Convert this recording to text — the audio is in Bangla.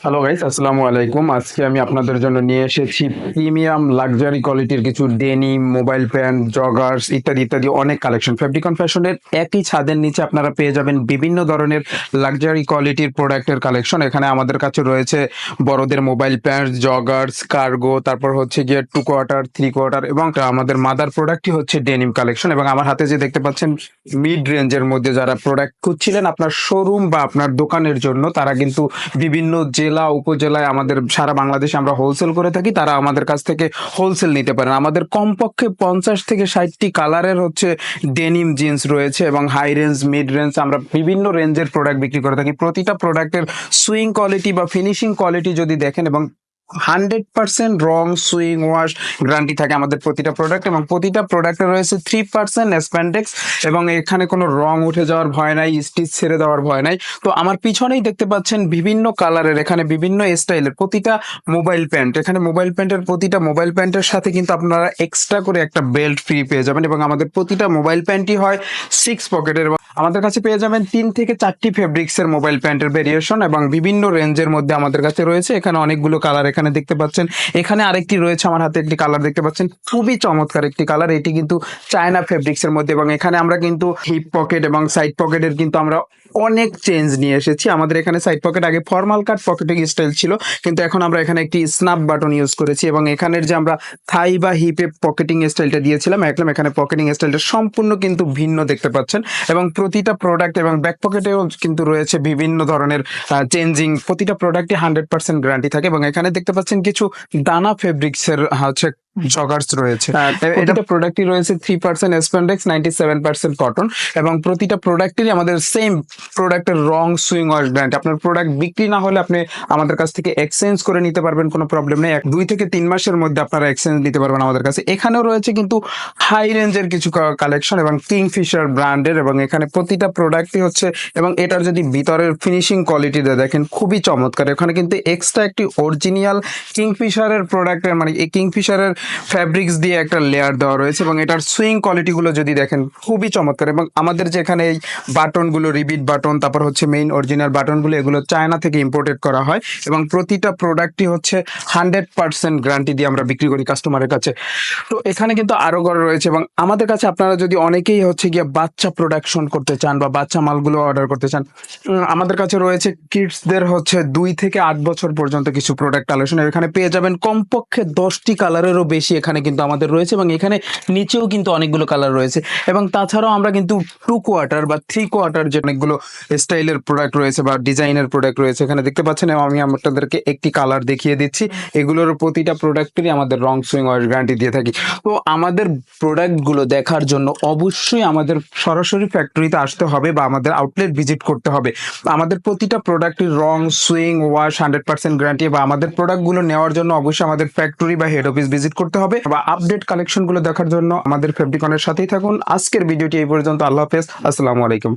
হ্যালো গাইস, আসসালামু আলাইকুম। আজকে আমি আপনাদের জন্য নিয়ে এসেছি প্রিমিয়াম লাক্সারি কোয়ালিটির কিছু ডেনিম, মোবাইল প্যান্ট, জগার্স ইত্যাদি ইত্যাদি অনেক কালেকশন। ফ্যাব্রিকন ফ্যাশনের একই ছাদের নিচে আপনারা পেয়ে যাবেন বিভিন্ন ধরনের লাক্সারি কোয়ালিটির প্রোডাক্টের কালেকশন। এখানে আমাদের কাছে রয়েছে বড়দের মোবাইল প্যান্ট, জগার্স, কার্গো, তারপর হচ্ছে গিয়ে 2 কোয়ার্টার, 3 কোয়ার্টার এবং আমাদের মাদার প্রোডাক্টই হচ্ছে ডেনিম কালেকশন। এবং আমার হাতে যে দেখতে পাচ্ছেন মিড রেঞ্জের মধ্যে যারা প্রোডাক্ট খুঁজছিলেন আপনার শোরুম বা আপনার দোকানের জন্য, তারা কিন্তু বিভিন্ন জেলা উপজেলায় আমাদের সারা বাংলাদেশে আমরা হোলসেল করে থাকি, তারা আমাদের কাছ থেকে হোলসেল নিতে পারেন। আমাদের কমপক্ষে 50 থেকে 60টি কালারের হচ্ছে ডেনিম জিন্স রয়েছে এবং হাই রেঞ্জ, মিড রেঞ্জ, আমরা বিভিন্ন রেঞ্জের প্রোডাক্ট বিক্রি করে থাকি। প্রতিটা প্রোডাক্টের সুইং কোয়ালিটি বা ফিনিশিং কোয়ালিটি যদি দেখেন, এবং 100% রং সুইং ওয়াশ গ্যারান্টি থাকে আমাদের প্রতিটা প্রোডাক্ট, এবং প্রতিটা প্রোডাক্টে রয়েছে 3% স্প্যান্ডেক্স, এবং এখানে কোনো রং উঠে যাওয়ার ভয় নাই, স্টিচ ছেড়ে দেওয়ার ভয় নাই। তো আমার পিছনেই দেখতে পাচ্ছেন বিভিন্ন কালারের, এখানে বিভিন্ন স্টাইলের প্রতিটা মোবাইল প্যান্ট। এখানে মোবাইল প্যান্টের প্রতিটা মোবাইল প্যান্টের সাথে কিন্তু আপনারা এক্সট্রা করে একটা বেল্ট ফ্রি পেয়ে যাবেন, এবং আমাদের প্রতিটা মোবাইল প্যান্টই হয় 6 পকেটের। আমাদের কাছে পেয়ে যাবেন 3 থেকে 4টি ফেব্রিক্সের মোবাইল প্যান্টের ভেরিয়েশন, এবং বিভিন্ন রেঞ্জের মধ্যে আমাদের কাছে রয়েছে। এখানে অনেকগুলো কালার এখানে দেখতে পাচ্ছেন। এখানে আরেকটি রয়েছে, আমার হাতে একটি কালার দেখতে পাচ্ছেন, খুবই চমৎকার একটি কালার। এটি কিন্তু চায়না ফেব্রিক্সের মধ্যে, এবং এখানে আমরা কিন্তু হিপ পকেট এবং সাইড পকেটের কিন্তু আমরা অনেক চেঞ্জ নিয়ে এসেছি। আমাদের এখানে সাইড পকেট আগে ফর্মাল কাট পকেটিং স্টাইল ছিল, কিন্তু এখন আমরা এখানে একটি স্ন্যাপ বাটন ইউজ করেছি, এবং এখানের যে আমরা থাই বা হিপে পকেটিং স্টাইলটা দিয়েছিলাম, এখানে পকেটিং স্টাইলটা সম্পূর্ণ কিন্তু ভিন্ন দেখতে পাচ্ছেন। এবং প্রতিটা প্রোডাক্ট এবং ব্যাক পকেটেও কিন্তু রয়েছে বিভিন্ন ধরনের চেঞ্জিং। প্রতিটা প্রোডাক্টে 100% গ্যারান্টি থাকে, এবং এখানে দেখতে পাচ্ছেন কিছু দানা ফেব্রিক্সের হচ্ছে জগার্স রয়েছে। এটা প্রোডাক্টই রয়েছে 3% স্প্যান্ডেক্স, 97% কটন, এবং প্রতিটা প্রোডাক্টেরই আমাদের সেম প্রোডাক্টের রং সুইং ওয়াশ গ্যারান্টি। আপনার প্রোডাক্ট বিক্রি না হলে আপনি আমাদের কাছ থেকে এক্সচেঞ্জ করে নিতে পারবেন, কোনো প্রবলেম নেই। 2 থেকে 3 মাসের মধ্যে আপনারা এক্সচেঞ্জ নিতে পারবেন আমাদের কাছে। এখানেও রয়েছে কিন্তু হাই রেঞ্জের কিছু কালেকশন এবং কিংফিশার ব্র্যান্ডের, এবং এখানে প্রতিটা প্রোডাক্টই হচ্ছে, এবং এটার যদি ভিতরের ফিনিশিং কোয়ালিটিটা দেখেন খুবই চমৎকার। এখানে কিন্তু এক্সট্রা একটি অরিজিনাল কিংফিশারের প্রোডাক্টের মানে এই কিংফিশারের ফ্যাব্রিক্স দিয়ে একটা লেয়ার দেওয়া রয়েছে, এবং এটার সুইং কোয়ালিটিগুলো যদি দেখেন খুবই চমৎকার। এবং আমাদের যে এখানে এই বাটনগুলো, রিবিট বাটন, তারপর হচ্ছে মেইন অরিজিনাল বাটনগুলো, এগুলো চায়না থেকে ইম্পোর্টেড করা হয়, এবং প্রতিটা প্রোডাক্টই হচ্ছে 100% গ্যারান্টি দিয়ে আমরা বিক্রি করি কাস্টমারের কাছে। তো এখানে কিন্তু আরো ঘর রয়েছে, এবং আমাদের কাছে আপনারা যদি অনেকেই হচ্ছে গিয়ে বাচ্চা প্রোডাকশন করতে চান বা বাচ্চা মালগুলো অর্ডার করতে চান, আমাদের কাছে রয়েছে কিডসদের হচ্ছে 2 থেকে 8 বছর পর্যন্ত কিছু প্রোডাক্ট কালেকশন। এখানে পেয়ে যাবেন কমপক্ষে 10টি কালারেরও বেশি এখানে কিন্তু আমাদের রয়েছে, এবং এখানে নিচেও কিন্তু অনেকগুলো কালার রয়েছে। এবং তাছাড়াও আমরা কিন্তু 2 কোয়ার্টার বা 3 কোয়ার্টার যে অনেকগুলো স্টাইলের প্রোডাক্ট রয়েছে বা ডিজাইনের প্রোডাক্ট রয়েছে এখানে দেখতে পাচ্ছেন, এবং আমি আপনাদেরকে একটি কালার দেখিয়ে দিচ্ছি। এগুলোর প্রতিটা প্রোডাক্টেরই আমাদের রং সুইং ওয়াশ গ্যারান্টি দিয়ে থাকি। তো আমাদের প্রোডাক্টগুলো দেখার জন্য অবশ্যই আমাদের সরাসরি ফ্যাক্টরিতে আসতে হবে বা আমাদের আউটলেট ভিজিট করতে হবে। আমাদের প্রতিটা প্রোডাক্টের রং সুইং ওয়াশ 100% গ্যারান্টি, বা আমাদের প্রোডাক্টগুলো নেওয়ার জন্য অবশ্যই আমাদের ফ্যাক্টরি বা হেড অফিস ভিজিট করতে হবে, বা আপডেট কালেকশনগুলো দেখার জন্য আমাদের ফেব্রিকনের সাথেই থাকুন। আজকের ভিডিওটি এই পর্যন্ত। আল্লাহ হাফেজ, আসসালামু আলাইকুম।